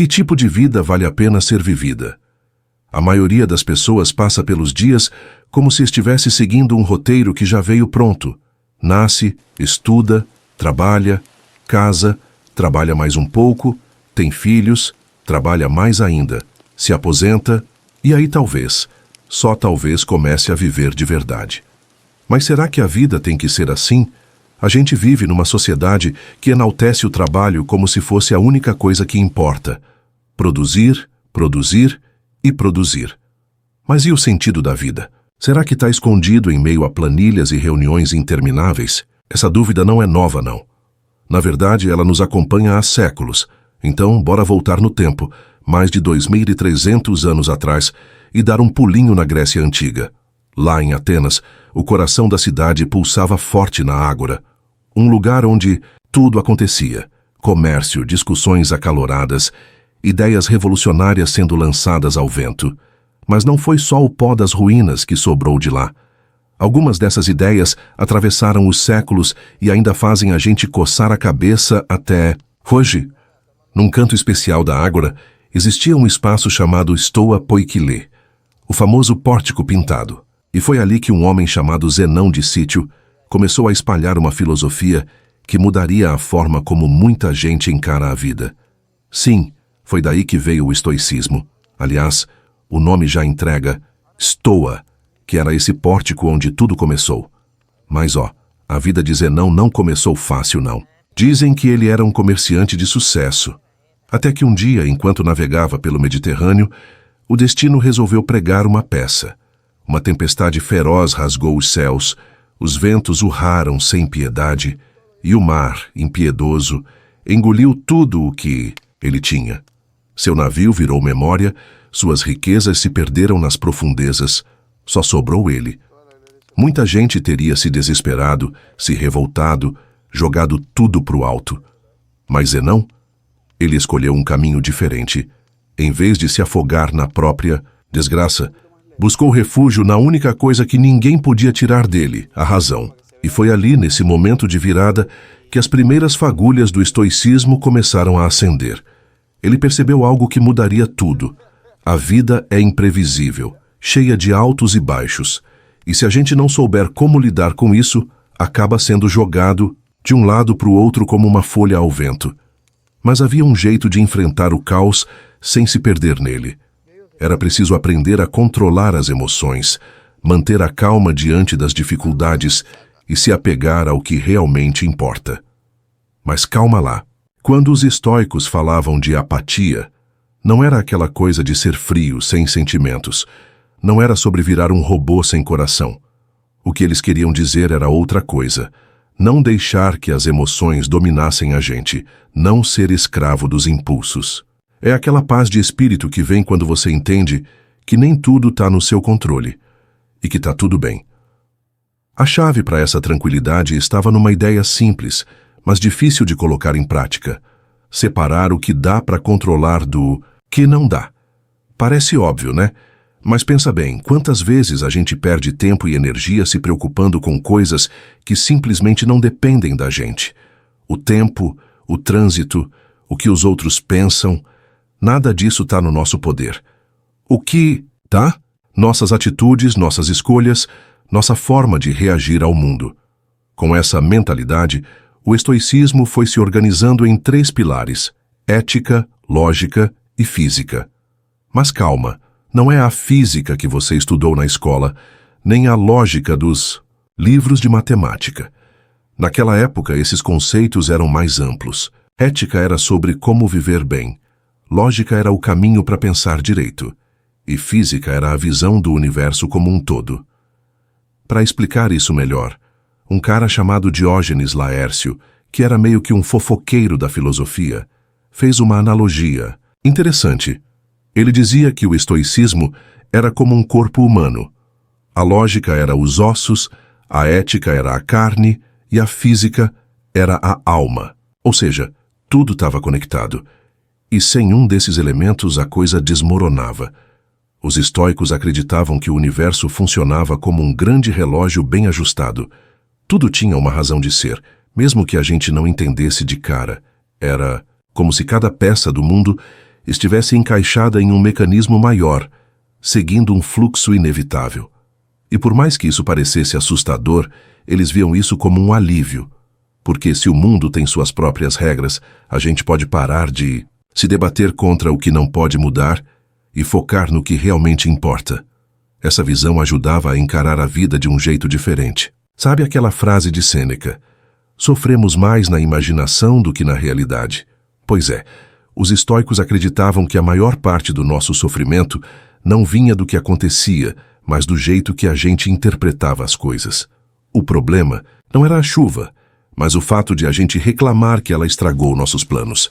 Que tipo de vida vale a pena ser vivida? A maioria das pessoas passa pelos dias como se estivesse seguindo um roteiro que já veio pronto. Nasce, estuda, trabalha, casa, trabalha mais um pouco, tem filhos, trabalha mais ainda, se aposenta e aí talvez, só talvez comece a viver de verdade. Mas será que a vida tem que ser assim? A gente vive numa sociedade que enaltece o trabalho como se fosse a única coisa que importa. Produzir, produzir e produzir. Mas e o sentido da vida? Será que está escondido em meio a planilhas e reuniões intermináveis? Essa dúvida não é nova, não. Na verdade, ela nos acompanha há séculos. Então, bora voltar no tempo, mais de 2.300 anos atrás, e dar um pulinho na Grécia Antiga. Lá em Atenas, o coração da cidade pulsava forte na ágora. Um lugar onde tudo acontecia. Comércio, discussões acaloradas, ideias revolucionárias sendo lançadas ao vento. Mas não foi só o pó das ruínas que sobrou de lá. Algumas dessas ideias atravessaram os séculos e ainda fazem a gente coçar a cabeça até hoje. Num canto especial da ágora, existia um espaço chamado Stoa Poikile, o famoso pórtico pintado. E foi ali que um homem chamado Zenão de Sítio começou a espalhar uma filosofia que mudaria a forma como muita gente encara a vida. Sim, foi daí que veio o estoicismo. Aliás, o nome já entrega Stoa, que era esse pórtico onde tudo começou. Mas a vida de Zenão não começou fácil, não. Dizem que ele era um comerciante de sucesso. Até que um dia, enquanto navegava pelo Mediterrâneo, o destino resolveu pregar uma peça. Uma tempestade feroz rasgou os céus, os ventos urraram sem piedade, e o mar, impiedoso, engoliu tudo o que ele tinha. Seu navio virou memória, suas riquezas se perderam nas profundezas, só sobrou ele. Muita gente teria se desesperado, se revoltado, jogado tudo pro alto. Mas Zenão, ele escolheu um caminho diferente. Em vez de se afogar na própria desgraça, buscou refúgio na única coisa que ninguém podia tirar dele, a razão. E foi ali, nesse momento de virada, que as primeiras fagulhas do estoicismo começaram a acender. Ele percebeu algo que mudaria tudo. A vida é imprevisível, cheia de altos e baixos. E se a gente não souber como lidar com isso, acaba sendo jogado de um lado para o outro como uma folha ao vento. Mas havia um jeito de enfrentar o caos sem se perder nele. Era preciso aprender a controlar as emoções, manter a calma diante das dificuldades e se apegar ao que realmente importa. Mas calma lá. Quando os estoicos falavam de apatia, não era aquela coisa de ser frio, sem sentimentos. Não era sobre virar um robô sem coração. O que eles queriam dizer era outra coisa. Não deixar que as emoções dominassem a gente, não ser escravo dos impulsos. É aquela paz de espírito que vem quando você entende que nem tudo está no seu controle e que está tudo bem. A chave para essa tranquilidade estava numa ideia simples, mas difícil de colocar em prática. Separar o que dá para controlar do que não dá. Parece óbvio, né? Mas pensa bem, quantas vezes a gente perde tempo e energia se preocupando com coisas que simplesmente não dependem da gente? O tempo, o trânsito, o que os outros pensam, nada disso está no nosso poder. O que tá? Nossas atitudes, nossas escolhas, nossa forma de reagir ao mundo. Com essa mentalidade, o estoicismo foi se organizando em 3 pilares: ética, lógica e física. Mas calma, não é a física que você estudou na escola, nem a lógica dos livros de matemática. Naquela época, esses conceitos eram mais amplos. Ética era sobre como viver bem. Lógica era o caminho para pensar direito. E física era a visão do universo como um todo. Para explicar isso melhor, um cara chamado Diógenes Laércio, que era meio que um fofoqueiro da filosofia, fez uma analogia interessante. Ele dizia que o estoicismo era como um corpo humano. A lógica era os ossos, a ética era a carne e a física era a alma. Ou seja, tudo estava conectado. E sem um desses elementos a coisa desmoronava. Os estoicos acreditavam que o universo funcionava como um grande relógio bem ajustado. Tudo tinha uma razão de ser, mesmo que a gente não entendesse de cara. Era como se cada peça do mundo estivesse encaixada em um mecanismo maior, seguindo um fluxo inevitável. E por mais que isso parecesse assustador, eles viam isso como um alívio, porque se o mundo tem suas próprias regras, a gente pode parar de se debater contra o que não pode mudar e focar no que realmente importa. Essa visão ajudava a encarar a vida de um jeito diferente. Sabe aquela frase de Sêneca? Sofremos mais na imaginação do que na realidade. Pois é, os estoicos acreditavam que a maior parte do nosso sofrimento não vinha do que acontecia, mas do jeito que a gente interpretava as coisas. O problema não era a chuva, mas o fato de a gente reclamar que ela estragou nossos planos.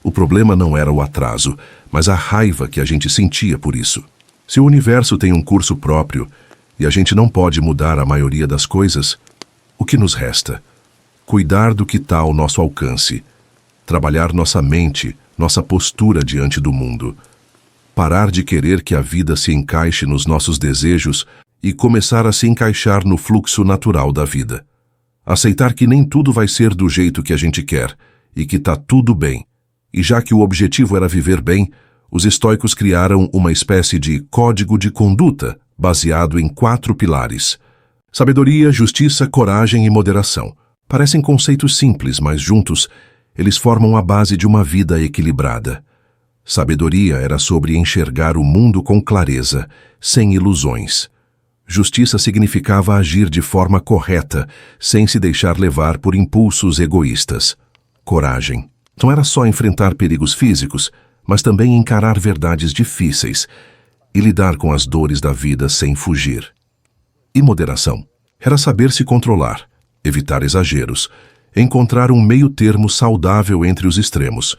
O problema não era o atraso, mas a raiva que a gente sentia por isso. Se o universo tem um curso próprio e a gente não pode mudar a maioria das coisas, o que nos resta? Cuidar do que está ao nosso alcance, trabalhar nossa mente, nossa postura diante do mundo, parar de querer que a vida se encaixe nos nossos desejos e começar a se encaixar no fluxo natural da vida. Aceitar que nem tudo vai ser do jeito que a gente quer e que está tudo bem. E já que o objetivo era viver bem, os estoicos criaram uma espécie de código de conduta baseado em 4 pilares: sabedoria, justiça, coragem e moderação. Parecem conceitos simples, mas juntos eles formam a base de uma vida equilibrada. Sabedoria era sobre enxergar o mundo com clareza, sem ilusões. Justiça significava agir de forma correta, sem se deixar levar por impulsos egoístas. Coragem não era só enfrentar perigos físicos, mas também encarar verdades difíceis e lidar com as dores da vida sem fugir. E moderação era saber se controlar, evitar exageros, encontrar um meio-termo saudável entre os extremos.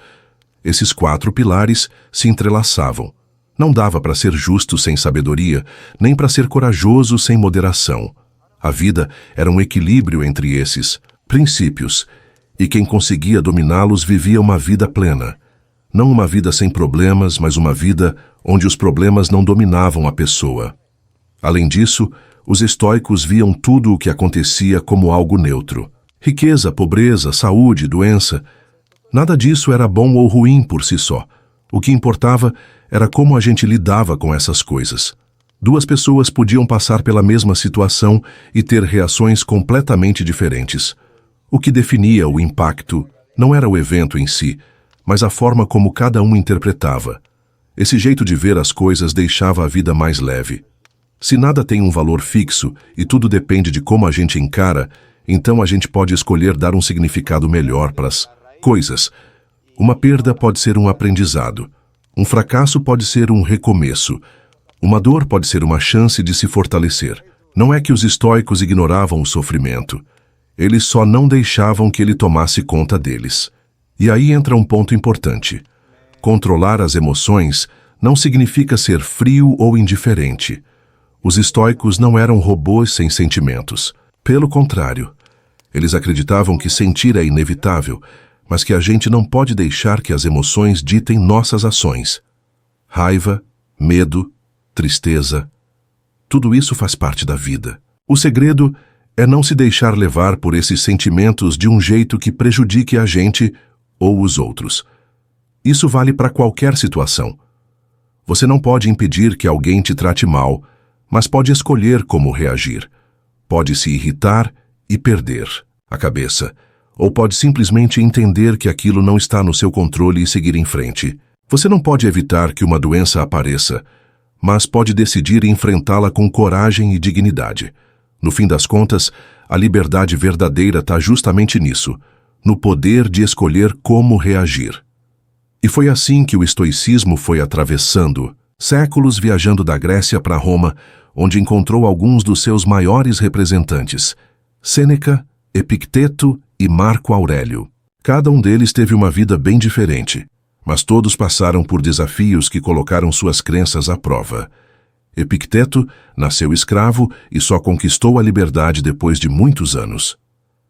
Esses 4 pilares se entrelaçavam. Não dava para ser justo sem sabedoria, nem para ser corajoso sem moderação. A vida era um equilíbrio entre esses princípios, e quem conseguia dominá-los vivia uma vida plena. Não uma vida sem problemas, mas uma vida onde os problemas não dominavam a pessoa. Além disso, os estoicos viam tudo o que acontecia como algo neutro. Riqueza, pobreza, saúde, doença. Nada disso era bom ou ruim por si só. O que importava era como a gente lidava com essas coisas. 2 pessoas podiam passar pela mesma situação e ter reações completamente diferentes. O que definia o impacto não era o evento em si, mas a forma como cada um interpretava. Esse jeito de ver as coisas deixava a vida mais leve. Se nada tem um valor fixo e tudo depende de como a gente encara, então a gente pode escolher dar um significado melhor para as coisas. Uma perda pode ser um aprendizado. Um fracasso pode ser um recomeço. Uma dor pode ser uma chance de se fortalecer. Não é que os estoicos ignoravam o sofrimento. Eles só não deixavam que ele tomasse conta deles. E aí entra um ponto importante. Controlar as emoções não significa ser frio ou indiferente. Os estoicos não eram robôs sem sentimentos. Pelo contrário, eles acreditavam que sentir é inevitável, mas que a gente não pode deixar que as emoções ditem nossas ações. Raiva, medo, tristeza, tudo isso faz parte da vida. O segredo é não se deixar levar por esses sentimentos de um jeito que prejudique a gente ou os outros. Isso vale para qualquer situação. Você não pode impedir que alguém te trate mal, mas pode escolher como reagir. Pode se irritar e perder a cabeça, ou pode simplesmente entender que aquilo não está no seu controle e seguir em frente. Você não pode evitar que uma doença apareça, mas pode decidir enfrentá-la com coragem e dignidade. No fim das contas, a liberdade verdadeira está justamente nisso, no poder de escolher como reagir. E foi assim que o estoicismo foi atravessando séculos, viajando da Grécia para Roma, onde encontrou alguns dos seus maiores representantes, Sêneca, Epicteto e Marco Aurélio. Cada um deles teve uma vida bem diferente, mas todos passaram por desafios que colocaram suas crenças à prova. Epicteto nasceu escravo e só conquistou a liberdade depois de muitos anos.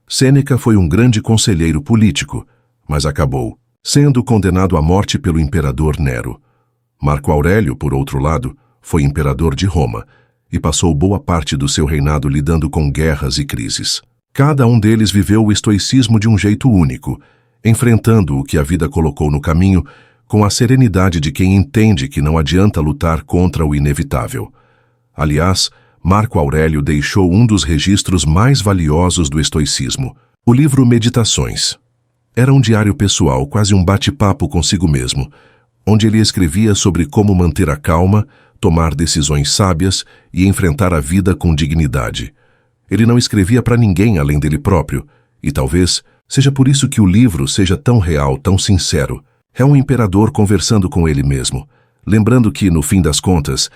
Sêneca foi um grande conselheiro político, mas acabou sendo condenado à morte pelo imperador Nero. Marco Aurélio, por outro lado, foi imperador de Roma e passou boa parte do seu reinado lidando com guerras e crises. Cada um deles viveu o estoicismo de um jeito único, enfrentando o que a vida colocou no caminho com a serenidade de quem entende que não adianta lutar contra o inevitável. Aliás, Marco Aurélio deixou um dos registros mais valiosos do estoicismo, o livro Meditações. Era um diário pessoal, quase um bate-papo consigo mesmo, onde ele escrevia sobre como manter a calma, tomar decisões sábias e enfrentar a vida com dignidade. Ele não escrevia para ninguém além dele próprio, e talvez seja por isso que o livro seja tão real, tão sincero. É um imperador conversando com ele mesmo, lembrando que, no fim das contas,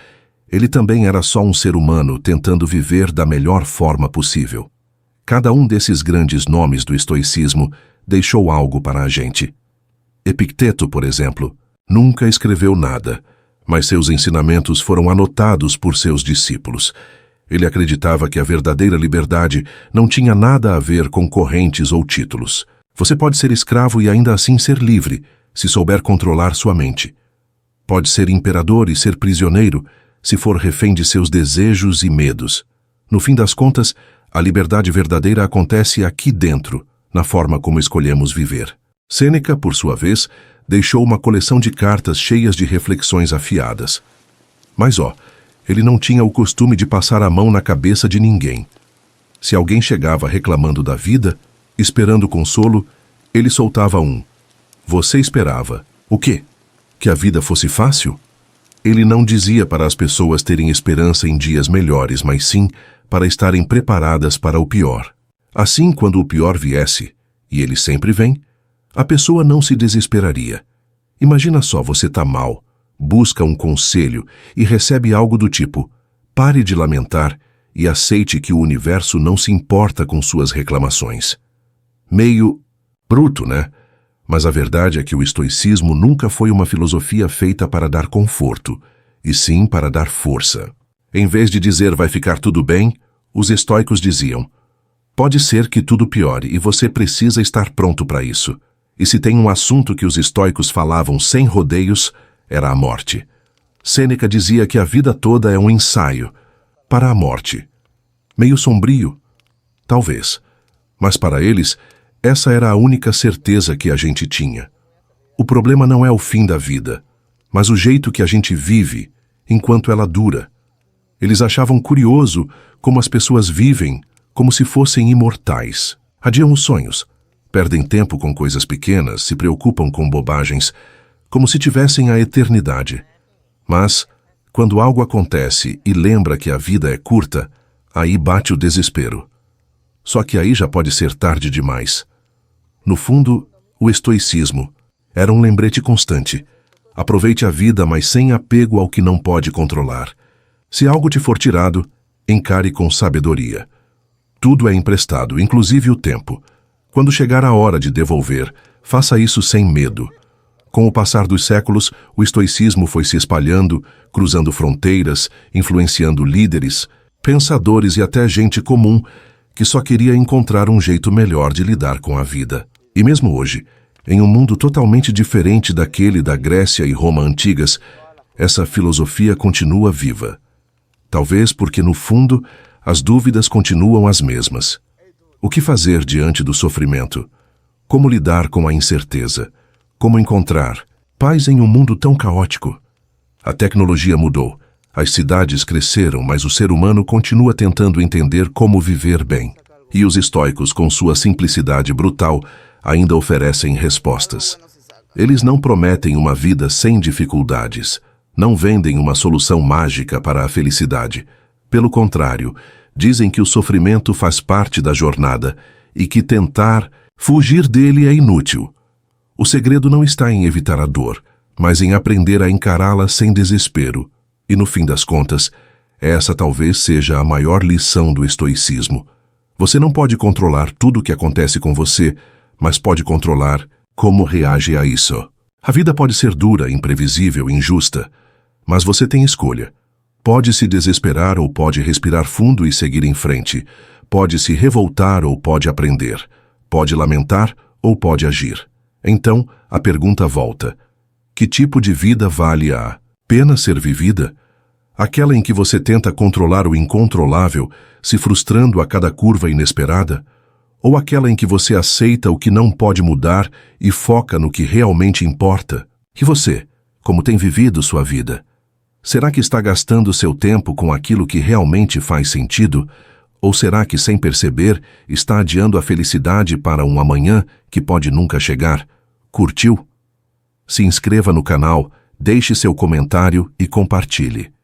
ele também era só um ser humano tentando viver da melhor forma possível. Cada um desses grandes nomes do estoicismo deixou algo para a gente. Epicteto, por exemplo, nunca escreveu nada, mas seus ensinamentos foram anotados por seus discípulos. Ele acreditava que a verdadeira liberdade não tinha nada a ver com correntes ou títulos. Você pode ser escravo e ainda assim ser livre, se souber controlar sua mente. Pode ser imperador e ser prisioneiro, se for refém de seus desejos e medos. No fim das contas, a liberdade verdadeira acontece aqui dentro, na forma como escolhemos viver. Sêneca, por sua vez, deixou uma coleção de cartas cheias de reflexões afiadas. Mas ele não tinha o costume de passar a mão na cabeça de ninguém. Se alguém chegava reclamando da vida, esperando consolo, ele soltava um: "Você esperava o quê? Que a vida fosse fácil?" Ele não dizia para as pessoas terem esperança em dias melhores, mas sim para estarem preparadas para o pior. Assim, quando o pior viesse, e ele sempre vem, a pessoa não se desesperaria. Imagina só, você tá mal, busca um conselho e recebe algo do tipo: "Pare de lamentar e aceite que o universo não se importa com suas reclamações." Meio bruto, né? Mas a verdade é que o estoicismo nunca foi uma filosofia feita para dar conforto, e sim para dar força. Em vez de dizer "vai ficar tudo bem", os estoicos diziam: "Pode ser que tudo piore e você precisa estar pronto para isso." E se tem um assunto que os estoicos falavam sem rodeios, era a morte. Sêneca dizia que a vida toda é um ensaio para a morte. Meio sombrio? Talvez. Mas para eles, essa era a única certeza que a gente tinha. O problema não é o fim da vida, mas o jeito que a gente vive enquanto ela dura. Eles achavam curioso como as pessoas vivem como se fossem imortais. Adiam os sonhos, perdem tempo com coisas pequenas, se preocupam com bobagens, como se tivessem a eternidade. Mas, quando algo acontece e lembra que a vida é curta, aí bate o desespero. Só que aí já pode ser tarde demais. No fundo, o estoicismo era um lembrete constante. Aproveite a vida, mas sem apego ao que não pode controlar. Se algo te for tirado, encare com sabedoria. Tudo é emprestado, inclusive o tempo. Quando chegar a hora de devolver, faça isso sem medo. Com o passar dos séculos, o estoicismo foi se espalhando, cruzando fronteiras, influenciando líderes, pensadores e até gente comum que só queria encontrar um jeito melhor de lidar com a vida. E mesmo hoje, em um mundo totalmente diferente daquele da Grécia e Roma antigas, essa filosofia continua viva. Talvez porque, no fundo, as dúvidas continuam as mesmas. O que fazer diante do sofrimento? Como lidar com a incerteza? Como encontrar paz em um mundo tão caótico? A tecnologia mudou, as cidades cresceram, mas o ser humano continua tentando entender como viver bem. E os estoicos, com sua simplicidade brutal, ainda oferecem respostas. Eles não prometem uma vida sem dificuldades, não vendem uma solução mágica para a felicidade. Pelo contrário, dizem que o sofrimento faz parte da jornada e que tentar fugir dele é inútil. O segredo não está em evitar a dor, mas em aprender a encará-la sem desespero. E no fim das contas, essa talvez seja a maior lição do estoicismo. Você não pode controlar tudo o que acontece com você, mas pode controlar como reage a isso. A vida pode ser dura, imprevisível, injusta, mas você tem escolha. Pode se desesperar ou pode respirar fundo e seguir em frente. Pode se revoltar ou pode aprender. Pode lamentar ou pode agir. Então, a pergunta volta: que tipo de vida vale a pena ser vivida? Aquela em que você tenta controlar o incontrolável, se frustrando a cada curva inesperada? Ou aquela em que você aceita o que não pode mudar e foca no que realmente importa? E você, como tem vivido sua vida? Será que está gastando seu tempo com aquilo que realmente faz sentido? Ou será que, sem perceber, está adiando a felicidade para um amanhã que pode nunca chegar? Curtiu? Se inscreva no canal, deixe seu comentário e compartilhe.